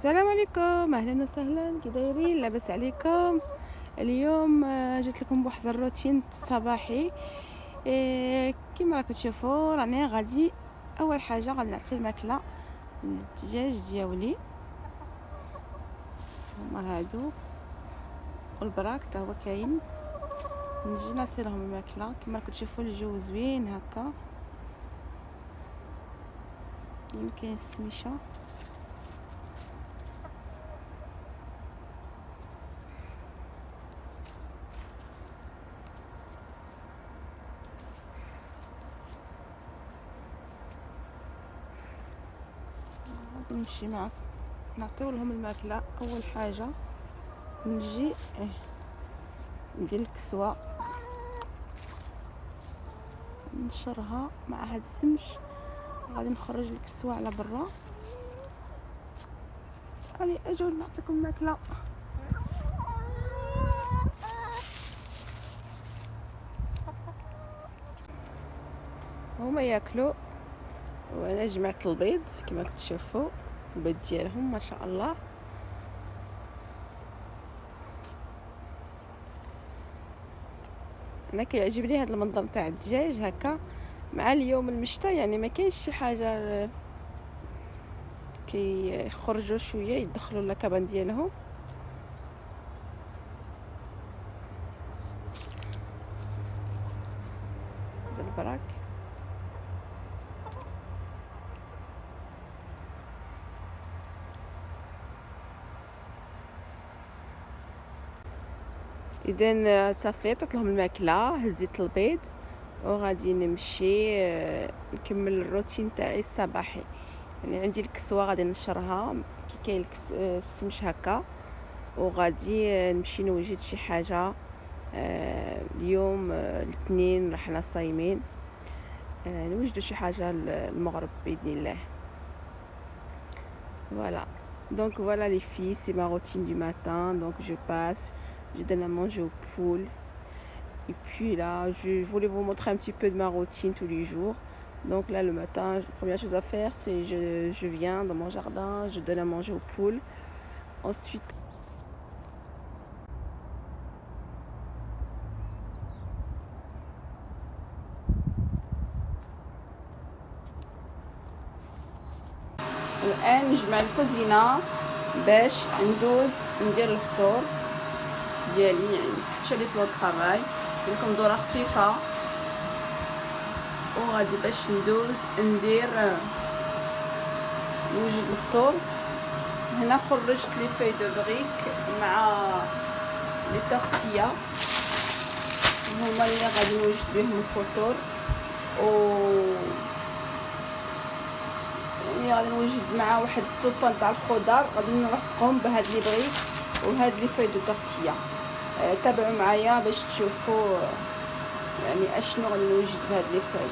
السلام عليكم، اهلا وسهلا، كي دايرين؟ لاباس عليكم؟ اليوم جيت لكم بواحد الروتين صباحي. كما راكم تشوفوا راني غادي اول حاجه غادي نعطي الماكله للدجاج ديالي. هما هادو والبراك تا هو كاين. نجي نعطي لهم الماكله كما راكم تشوفوا. الجو زوين هكا، يمكن السميشه. غادي نمشي معاك نعطيو لهم الماكله. اول حاجه نجي ندير الكسوه، نشرها مع هاد السمش. غادي نخرج الكسوه على برا. هاني اجوا نعطيكم الماكله. هما ياكلوا وانا جمعت البيض كما كتشوفوا. البيض ديالهم ما شاء الله. انا كيعجبني هذا المنظر تاع الدجاج هكا مع اليوم المشتى. يعني ما كاينش شي حاجه كيخرجوا شويه يدخلوا الكبان ديالهم. هذا البراك اذا صافي عطيت لهم الماكله، هزيت البيض وغادي نمشي نكمل الروتين تاعي الصباحي. يعني عندي الكسوه غادي نشرها كي كاين السمش هكا، وغادي نمشي نوجد شي حاجه. اليوم الاثنين راحنا صايمين. نوجدوا شي حاجه المغرب باذن الله. Voilà. Donc voilà les filles, c'est ma routine du matin. Donc je passe, je donne à manger aux poules. Et puis là, je voulais vous montrer un petit peu de ma routine tous les jours. Donc là, le matin, la première chose à faire, c'est je viens dans mon jardin, je donne à manger aux poules. Ensuite, الآن نجمع الكوزينة باش ندوز ندير الفطور ديالي. يعني نفتح لي بلو طرافاي لكم دوره خفيفه، وغادي باش ندوز ندير نوجد الفطور. هنا خرجت لي في دو بريك مع لي تورتيا، هما اللي غادي نوجد بهم الفطور. و يعني غادي نوجد مع واحد السوبه تاع الخضر، غادي نرافقهم بهاد لي بريك وهاد لي في دو تورتيا. تابعوا معايا باش تشوفوا يعني اشنو غادي نوجد بهاد لي في.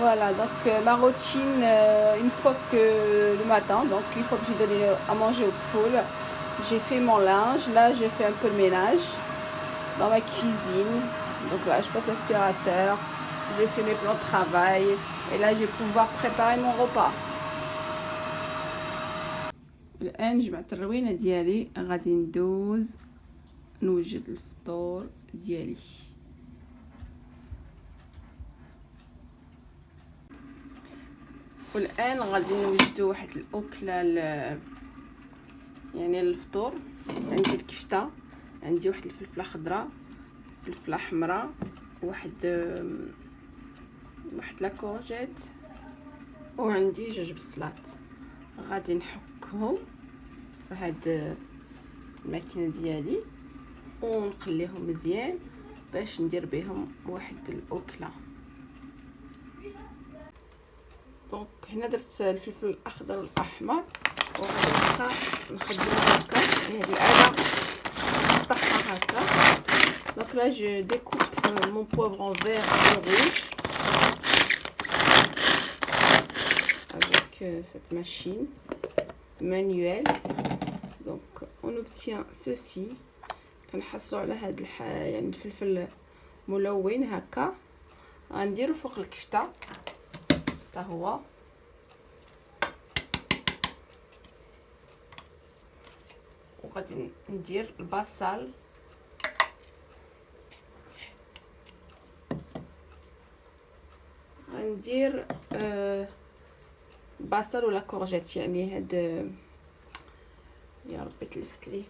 Voilà, donc ma routine, une fois que le matin, donc une fois que j'ai donné à manger aux poules, j'ai fait mon linge. Là, je fais un peu le ménage dans ma cuisine. Donc là, je passe l'aspirateur, je fais mes plans de travail, et là, je vais pouvoir préparer mon repas. الآن جمعت الروينة ديالي، غادي ندوز نوجد الفطور ديالي. والان غادي نوجدوا واحد الاكله يعني الفطور. عندي الكفته، عندي واحد الفلفله خضراء، فلفله حمراء، واحد لا كورجيت، وعندي جوج بصلات. غادي نحكهم في هاد الماكينه ديالي ونقليهم مزيان باش ندير بهم واحد الاكله. دونك هنا درت الفلفل الاخضر والاحمر، وغادي نخدمها هكا. هاد الآلة نفتحها هكا. دونك لا جو ديكوب مون بوفر en vert et rouge avec cette machine manuelle. Donc on obtient ceci. كنحصلوا على هاد يعني الفلفل ملون هكا. غنديرو فوق الكفته حتى هو. غادي ندير البصل، غندير بصل ولا كورجيت، يعني هاد يا ربي تلفت لي.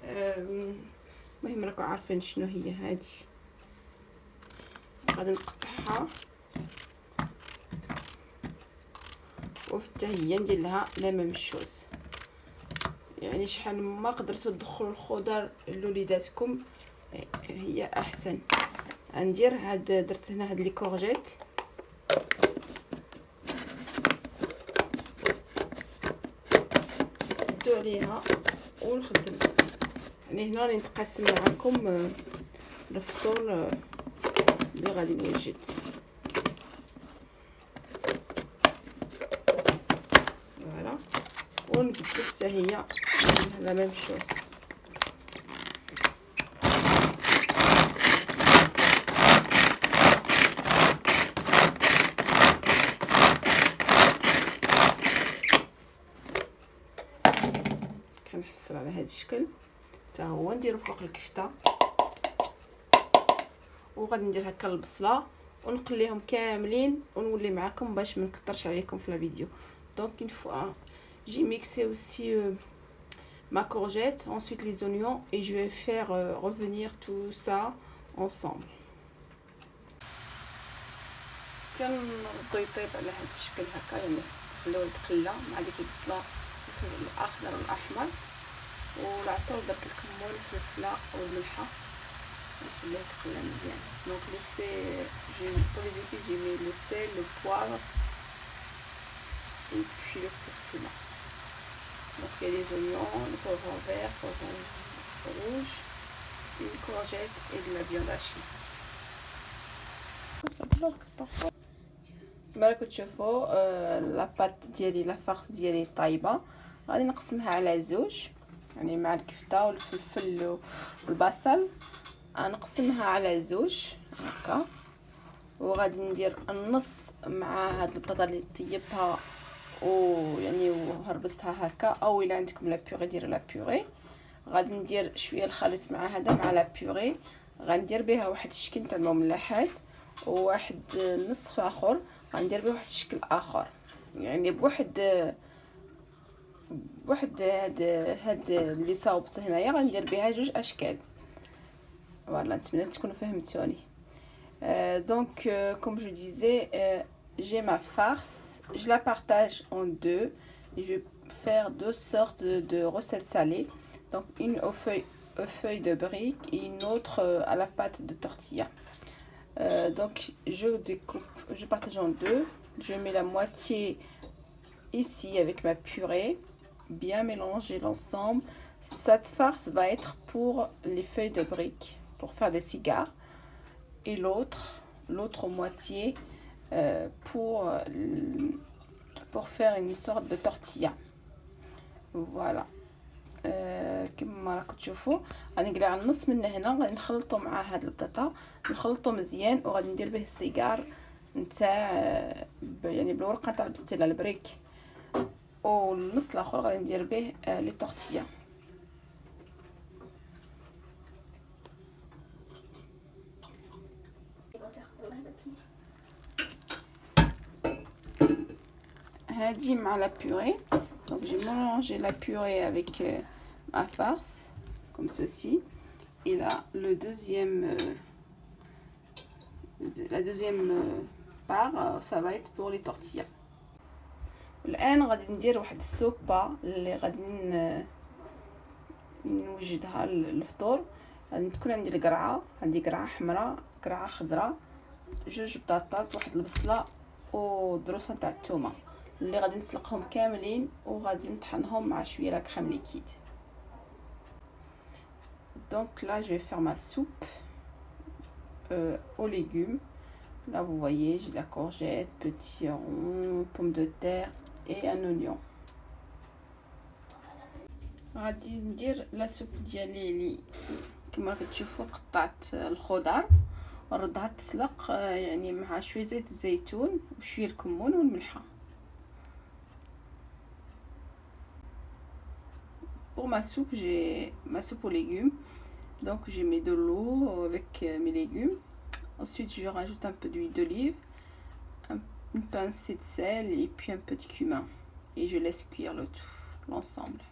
المهم راكم عارفين شنو هي هادي. غادي نقطعها وحتى هي ندير لها لا ميم شوز. يعني شحال ما قدرتوا تدخلوا الخضر لوليداتكم هي احسن. غندير هاد، درت هنا هاد لي كورجيت، نسدو عليها ونخدم. يعني هنا راني نتقاسم معكم الفطور اللي غادي نوجد. فوالا، ونبدل حتى هي لا ميم شوز. كنحصل على هذا الشكل حتى هو، نديرو فوق الكفته. وغادي ندير هكا البصله ونقليهم كاملين ونولي معكم باش ما نكثرش عليكم في الفيديو. دونك une fois j'ai mixé aussi ma courgette, ensuite les oignons, et je vais faire revenir tout ça ensemble. كنردو يطيب على هذا الشكل هكا، يعني نخليوه يتقلى مع ديك البصله الاخضر والاحمر والعطر، درت الكمون والفلفله والملحه ونخليه يتقلى مزيان. دونك لي سي جي pour les épices j'ai mis le sel, le poivre et puis le curcuma. Donc il y a des oignons, le poivron vert, poivron rouge, une courgette et de la viande hachée. كما راكم تشوفوا لاباط ديالي، لا فارس ديالي طايبه. غادي نقسمها على زوج، يعني مع الكفته والفلفل والبصل نقسمها على زوج هكا. وغادي ندير النص مع هاد البطاطا اللي طيبتها ويعني وهربستها هكا، او الا عندكم لا بيغي ديروا لا بيغي. غادي ندير شويه الخليط مع هذا مع لا بيغي، غندير بها واحد الشكل تاع المملحات، وواحد النص اخر غندير به واحد الشكل اخر، يعني بواحد هاد اللي صاوبت هنايا غندير بها جوج اشكال. فوالا، نتمنى تكونوا فهمتوني. Donc comme je disais, j'ai ma farce, je la partage en deux. Je vais faire deux sortes de recettes salées, donc une aux feuilles de briques et une autre à la pâte de tortilla. Donc je découpe, je partage en deux. Je mets la moitié ici avec ma purée, bien mélanger l'ensemble. Cette farce va être pour les feuilles de briques, pour faire des cigares, et l'autre moitié pour faire une sorte de tortilla. Voilà. كما راكم تشوفوا غنقلع النص من هنا، غادي نخلطو مع هاد البطاطا، نخلطو مزيان، وغادي ندير به السيجار نتاع يعني بالورقه تاع البستيله البريك، والنص الاخر غادي ندير به لي طورتيا. هادي مع لا بوري. Donc j'ai mélangé la purée avec ma farce comme ceci, et là le la deuxième part ça va être pour les tortillas. الان غادي ندير واحد السوبه اللي غادي نوجدها للفطور. غادي تكون عندي القرعه، عندي قرعه حمراء، قرعه خضراء، جوج بطاطات، واحد البصله ودروسه تاع الثومه اللي غادي نسلقهم كاملين وغادي نطحنهم مع شويه لا كريم ليكيد. Donc là je vais faire ma soupe aux légumes. Là vous voyez, j'ai la courgette, petit rond, pomme de terre et un oignon. غادي ندير لا سوب ديالي اللي كما كتشوفوا قطعت الخضر وردها تسلق، يعني مع شويه زيت الزيتون وشويه الكمون والملحه. Pour ma soupe, j'ai ma soupe aux légumes. Donc je mets de l'eau avec mes légumes. Ensuite, je rajoute un peu d'huile d'olive, une pincée de sel et puis un peu de cumin. Et je laisse cuire le tout, l'ensemble.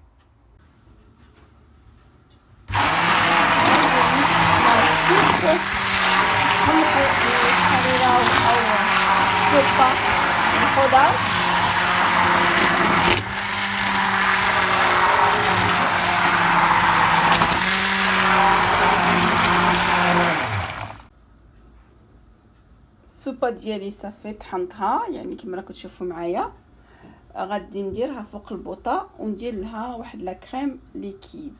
السوبه ديالي صافي طحنتها، يعني كما راكم تشوفوا معايا. غادي نديرها فوق البوطه وندير لها واحد لا كريم ليكيد.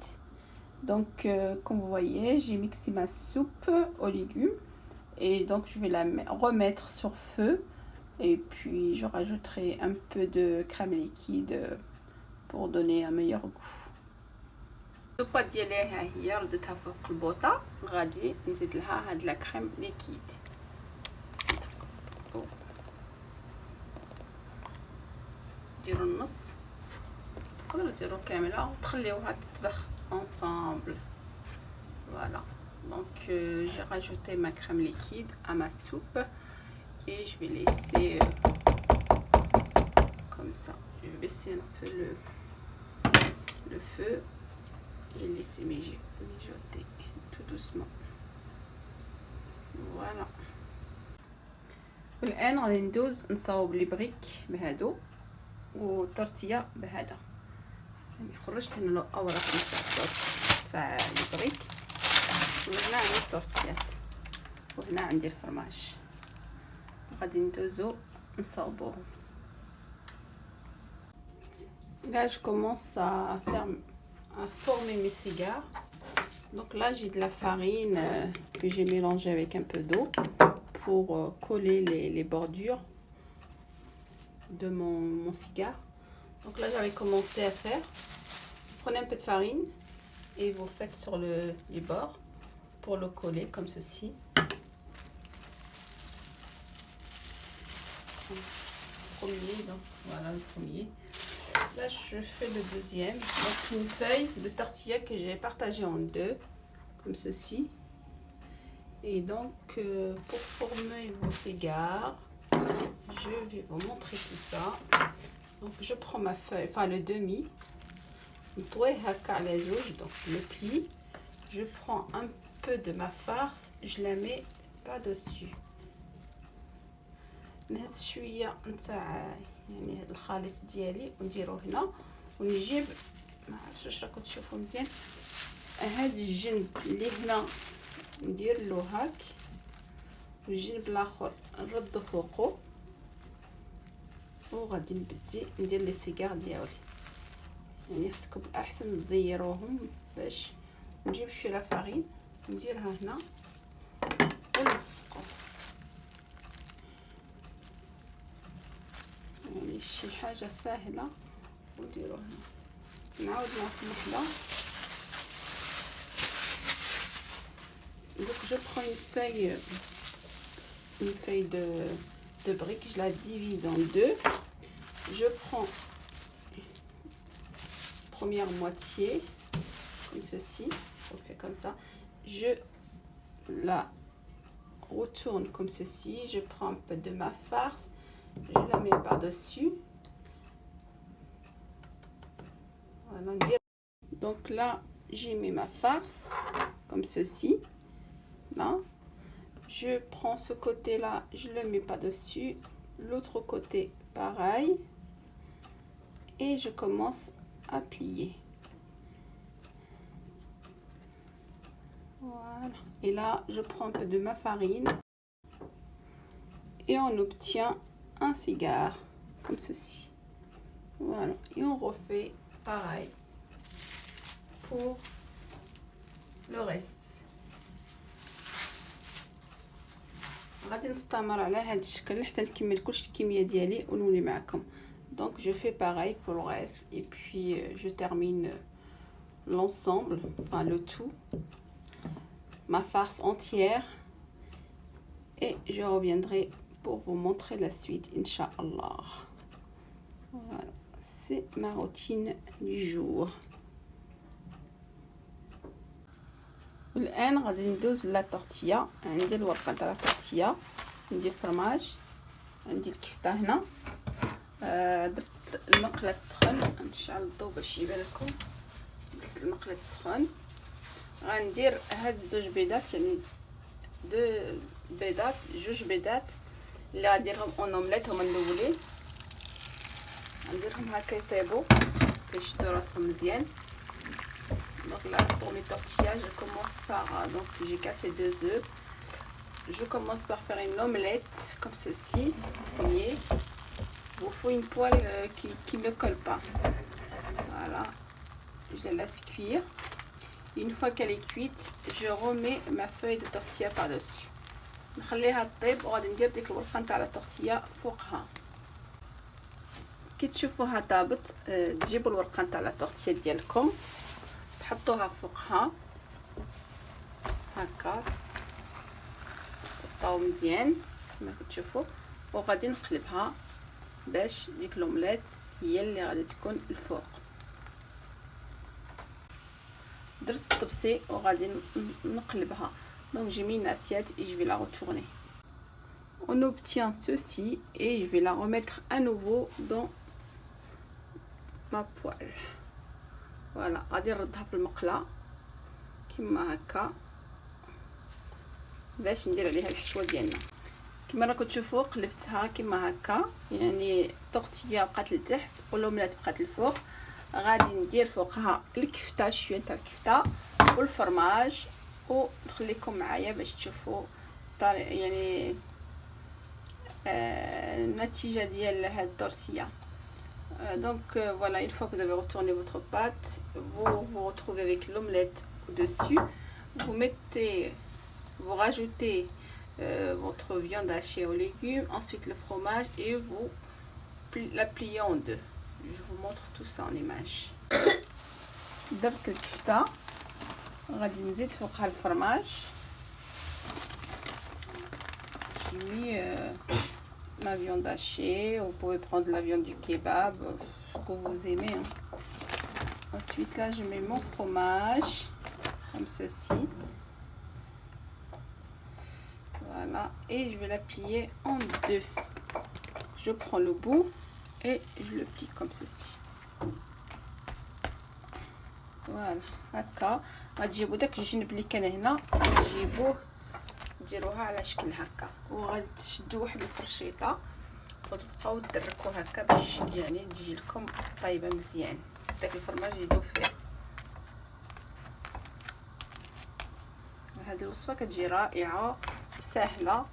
Donc comme vous voyez, j'ai mixé ma soupe aux légumes et donc je vais la remettre sur feu et puis je rajouterai un peu de crème liquide pour donner un meilleur goût. السوبه ديالي ها هي رديتها فوق البوطه، غادي نزيد لها هاد لا كريم ليكيد. ديروا النص، تقدروا ديروا كامله وتخليوها تطبخ ensemble. Voilà, donc j'ai rajouté ma crème liquide à ma soupe et je vais laisser comme ça. Je vais baisser un peu le feu et laisser mijoter tout doucement. Voilà. والآن غادي ندوز نصاوب لي بريك بهادو وطرطيه بهذا. يعني خرجت من الاوراق تاع البريك وهنا عندي الطورتيات وهنا عندي الفرماج. غادي ندوزو نصاوبوهم. Là je commence à former mes cigares. Donc là j'ai de la farine que j'ai mélangée avec un peu d'eau pour coller les bordures de mon cigare. Donc là j'avais commencé à faire. Vous prenez un peu de farine et vous faites sur les bords pour le coller comme ceci. Premier, donc voilà le premier. Là je fais le deuxième. Donc une feuille de tortilla que j'ai partagée en deux comme ceci. Et donc pour former vos cigares, je vais vous montrer tout ça. Donc je prends ma feuille, enfin le demi, donc je le plie, je prends un peu de ma farce, je la mets pas dessus. نهز شويه نتاع يعني هذا الخليط ديالي ونديرو هنا ونجيب ما عرفتش واش راكم تشوفوا مزيان هاد الجنب اللي هنا ندير له هاك والجنب الاخر نردو فوقو وغادي نبدي ندير لي سيجار ديالي. يعني خصكم بالاحسن تزيروهم باش نجيب شويه لا فارين نديرها هنا ونلصقو. يعني شي حاجه سهله ونديرو هنا. نعاود نعطي وحده. Donc je prends une feuille de brique, je la divise en deux. Je prends première moitié comme ceci, on fait comme ça. Je la retourne comme ceci. Je prends un peu de ma farce, je la mets par dessus. Voilà. Donc là j'ai mis ma farce comme ceci. Là je prends ce côté là, je le mets pas dessus, l'autre côté pareil et je commence à plier. Voilà, et là je prends un peu de ma farine et on obtient un cigare comme ceci. Voilà, et on refait pareil pour le reste. غادي نستمر على هذا الشكل حتى نكمل كلشي الكميه ديالي ونولي معكم. Donc je fais pareil pour le reste et puis je termine l'ensemble, enfin le tout, ma farce entière, et je reviendrai pour vous montrer la suite, Inch'Allah. Voilà, c'est ma routine du jour. والان غادي ندوز لا طورتيا. عندي الورقه تاع لا طورتيا، عندي الفرماج، عندي الكفته هنا. درت المقله تسخن، نشعل الضوء باش يبان لكم. درت المقله تسخن، غندير هاد زوج بيضات، يعني دو بيضات، جوج بيضات اللي غنديرهم اون اومليت. هما الاولين غنديرهم هكا يطيبوا كيشدوا راسهم مزيان. Donc là pour mes tortillas, je commence par donc j'ai cassé 2 œufs. Je commence par faire une omelette comme ceci. Premier, il vous faut une poêle qui ne colle pas. Voilà, je la laisse cuire. Une fois qu'elle est cuite, je remets ma feuille de tortilla par dessus. نخليها تطيب وغادي ندير ديك الورقه نتاع لا طورتيا فوقها. كي تشوفوها طابت تجيبوا الورقه نتاع لا طورتيا ديالكم تحطوها فوقها هكا، تقطعوا مزيان كما كتشوفوا، وغادي نقلبها باش ديك لومليت هي اللي غادي تكون الفوق. درت الطبسي وغادي نقلبها. Donc j'ai mis une assiette et je vais la retourner. On obtient ceci et je vais la remettre à nouveau dans ma poêle. Voilà, غادي نردها في المقله كما هكا باش ندير عليها الحشوه ديالنا. كما راكم تشوفوا قلبتها كما هكا، يعني الطورتيه بقات لتحت والأومليت بقات الفوق. غادي ندير فوقها الكفته، شويه تاع الكفته والفرماج، ونخليكم معايا باش تشوفوا يعني النتيجه ديال هاد الطورتيه. Donc voilà, une fois que vous avez retourné votre pâte, vous vous retrouvez avec l'omelette au-dessus. Vous rajoutez votre viande hachée aux légumes, ensuite le fromage et vous la pliez en deux. Je vous montre tout ça en image. درت الكفته، غادي نزيد فوقها الفرماج. J'ai mis ma viande hachée, vous pouvez prendre la viande du kebab, ce que vous aimez. Hein. Ensuite là je mets mon fromage, comme ceci. Voilà, et je vais la plier en deux. Je prends le bout et je le plie comme ceci. Voilà, هكا غتجيبوا داك الجنب اللي كان هنا تجيبوه ديروها على شكل هكا، وغادي تشدوا واحد الفرشيطه وتبقاو تدركوا هكا باش يعني تجي لكم طايبه مزيان، داك الفرماج يذوب فيه. هذه الوصفه كتجي رائعه وسهله،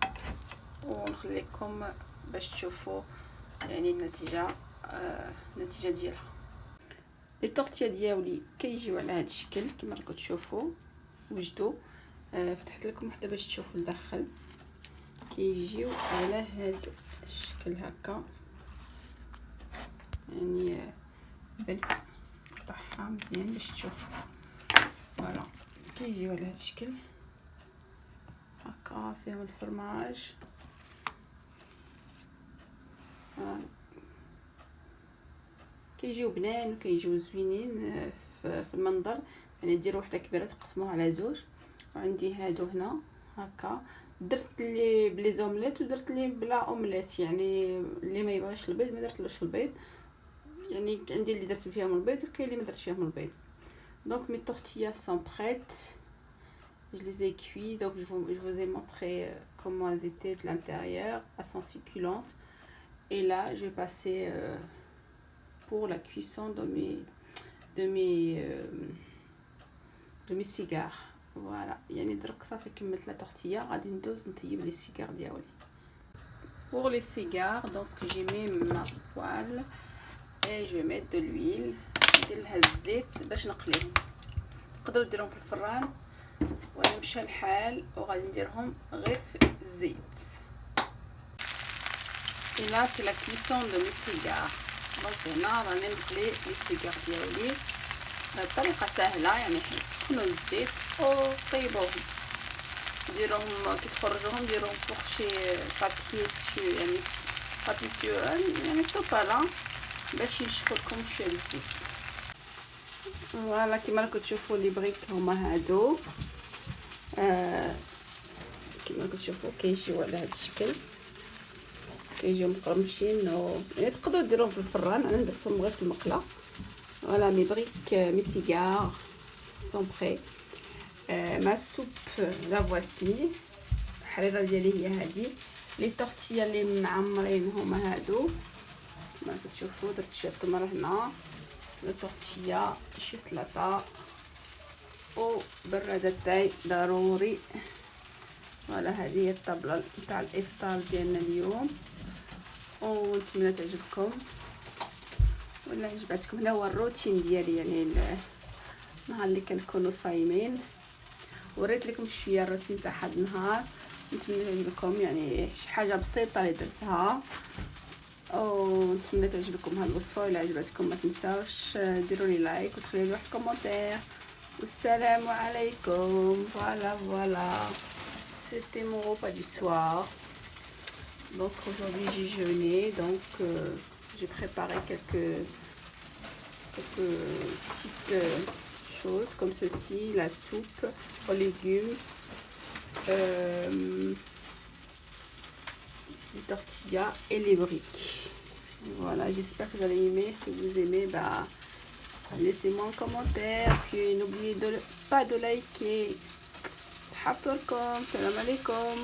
ونخليكم باش تشوفوا يعني النتيجه ديالها. لي طورتيا ديالي كيجيو على هذا الشكل كما راكم تشوفوا. وجدوا فتحت لكم وحده باش تشوفوا الداخل، كيجيو على هذا الشكل هكا، يعني بالقطعها مزيان باش تشوفوا. فوالا كيجيو على هذا الشكل هكا، فيهم الفرماج. كيجيو بنان وكيجيو زوينين في المنظر. يعني ديروا وحده كبيره تقسموها على زوج. وعندي هادو هنا هكا، درت لي بلي زومليت ودرت لي بلا اومليت، يعني اللي ما يبغيش البيض ما درتلوش البيض. يعني عندي اللي درت فيهم البيض وكاين اللي ما درت فيهم البيض. Donc mes tortillas sont prêtes, je les ai cuits. Donc je vous ai montré comment elles étaient de l'intérieur, elles sont succulentes. Et là je vais passer pour la cuisson de mes cigares. Voilà, يعني درك صافي كملت لا طورتيا، غادي ندوز نطيب لي سيجار ديالي. Pour les cigares, donc j'ai mis ma poêle et je vais mettre de l'huile. ندير لها الزيت باش نقليهم. تقدروا ديروهم في الفران ولا مشى الحال، وغادي نديرهم غير في الزيت. Et là c'est la cuisson de mes cigares. Donc هنا راني نقلي لي سيجار ديالي بطريقه سهله، يعني سخنوا الزيت وطيبوهم. ديروهم كي تخرجوهم ديروهم فوق شي بابي، يعني بابي يعني طوبالا باش ينشفوا لكم شويه الزيت. فوالا كيما راكم تشوفوا لي بريك هما هادو، كما كتشوفوا كيجيو على هذا الشكل، كيجيو مقرمشين يعني تقدروا ديروهم في الفران. انا درتهم غير في المقله. فوالا مي بريك مي سيجار سون بري. ما سوب لا فواسي، الحريره ديالي هي هذه. لي طورتيا اللي معمرين هما هادو كما كتشوفوا. درت شويه تمر هنا، لي طورتيا، شي سلطه و براد تاي ضروري. فوالا هذه هي الطابله نتاع الافطار ديالنا اليوم، ونتمنى تعجبكم ولا عجبتكم. هذا هو الروتين ديالي يعني النهار اللي كنكونوا صايمين. وريت لكم شويه الروتين تاع هذا النهار، نتمنى تعجبكم. يعني شي حاجه بسيطه اللي درتها، ونتمنى تعجبكم هاد الوصفه. ولا عجبتكم ما تنساوش ديروا لي لايك وتخليوا لي واحد كومونتير. والسلام عليكم. Voilà, c'était mon repas du soir. Donc aujourd'hui j'ai jeûné, donc j'ai préparé quelques petites choses comme ceci: la soupe aux légumes, les tortillas et les briques. Voilà, j'espère que vous allez aimer. Si vous aimez, bah laissez-moi un commentaire, puis n'oubliez pas de liker. Salam alaikum.